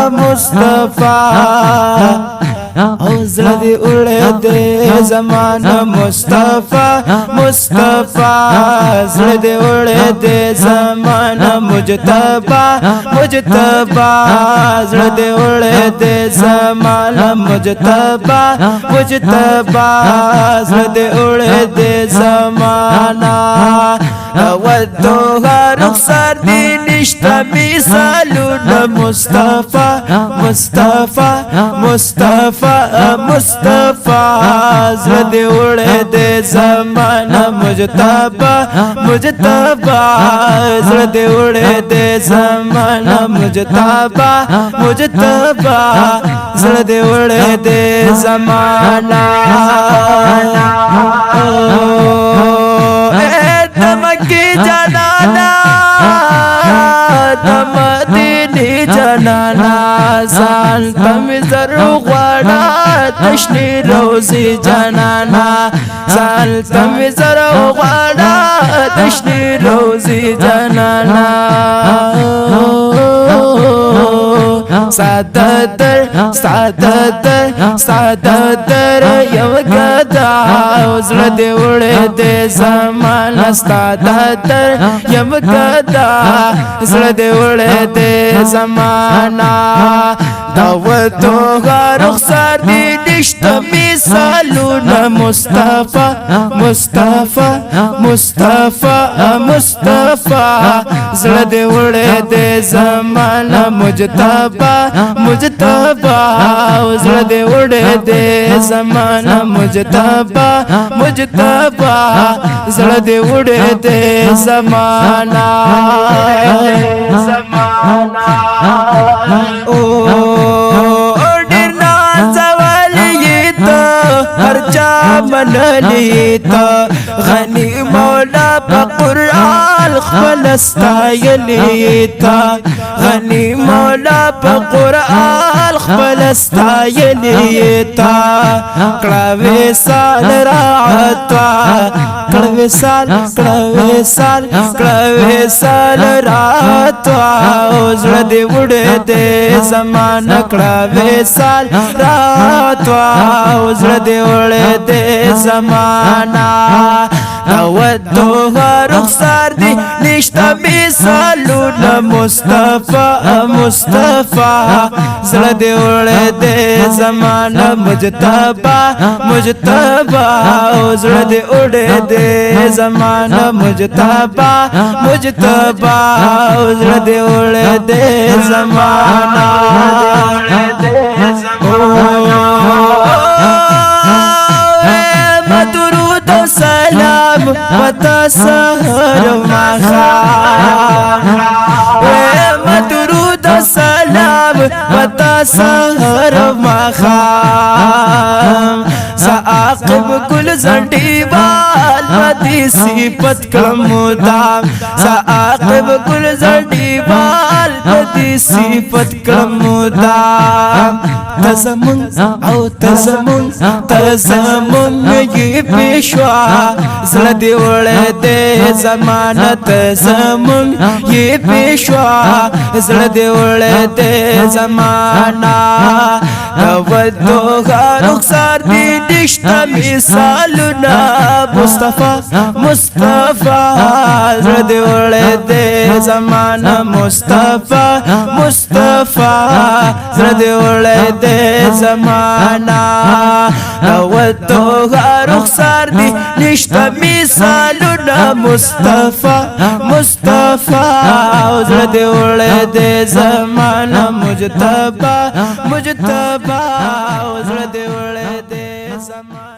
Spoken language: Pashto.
مصطفى او زړه دې وړې دې زمانه مصطفى مصطفى زړه دې وړې دې زمانه مجتبى مجتبى زړه دې وړې دې زمانه مجتبى مجتبى زړه دې وړې دې زمانه ودوها رخسار دې نشته مثالونه مصطفى مصطفى مصطفى مصطفى زړه دې وړې دې زمانه مجتبى مجتبى زړه دې وړې دې زمانه مجتبى مجتبى زړه دې وړې دې زمانه دمکی جانانا دمدینی جانانا سال تم زرو غواړه تشنی روزی جانانا سال تم زرو غواړه تشنی روزی جانانا سادتر سادتر سادتر یو گدا زړه دې وړې دې زمانه سادتر یو گدا زړه دې وړې دې زمانه دعوتو رخسار دې نشته مثالونه مصطفى مصطفى مصطفى مصطفى زړه دې وړې دې زمانه مجتبى مجتبى زړه دې وړې دې زمانه مجتبى مجتبى زړه دې وړې دې زمانه زمانه او ډېر نازولې ته هر چا منلې ته غني مولا په قرآن خپل ستایلې ته غني مولا په قرآن خپل ستایلې ته کړه وصال راعتا کړه وصال کړه وصال کړه وصال راعتا زړه دې وړې دې زمانه کړه وصال راعتا زړه دې وړې دې زمانه ودوها رخسار دې نشته مثالونه مصطفى مصطفى زړه دې وړې دې زمانه مجتبى مجتبى زړه دې وړې دې زمانه مجتبى مجتبى زړه دې وړې دې زمانه درود و سلام پتا سهر مخام درود و سلام پتا سهر مخام ساقب گل زنڈیوال مدی صفت کلمودام ساقب گل زنڈیوال مدی صفت کلمودام تزمون او تزمون تزمون یہ پیشوا زړه دې وړې دې زمانه تزمون یہ پیشوا زړه دې وړې دې زمانه ودوها رخسار دې نشته مثالونه مصطفى مصطفى زړه دې وړې دې زمانه مصطفى مصطفى زړه دې وړې دې زمانه ودوها رخسار دې نشته مثالونه مصطفى مصطفى زړه دې وړې دې زمانه مجتبى مجتبى زړه دې وړې دې زمانه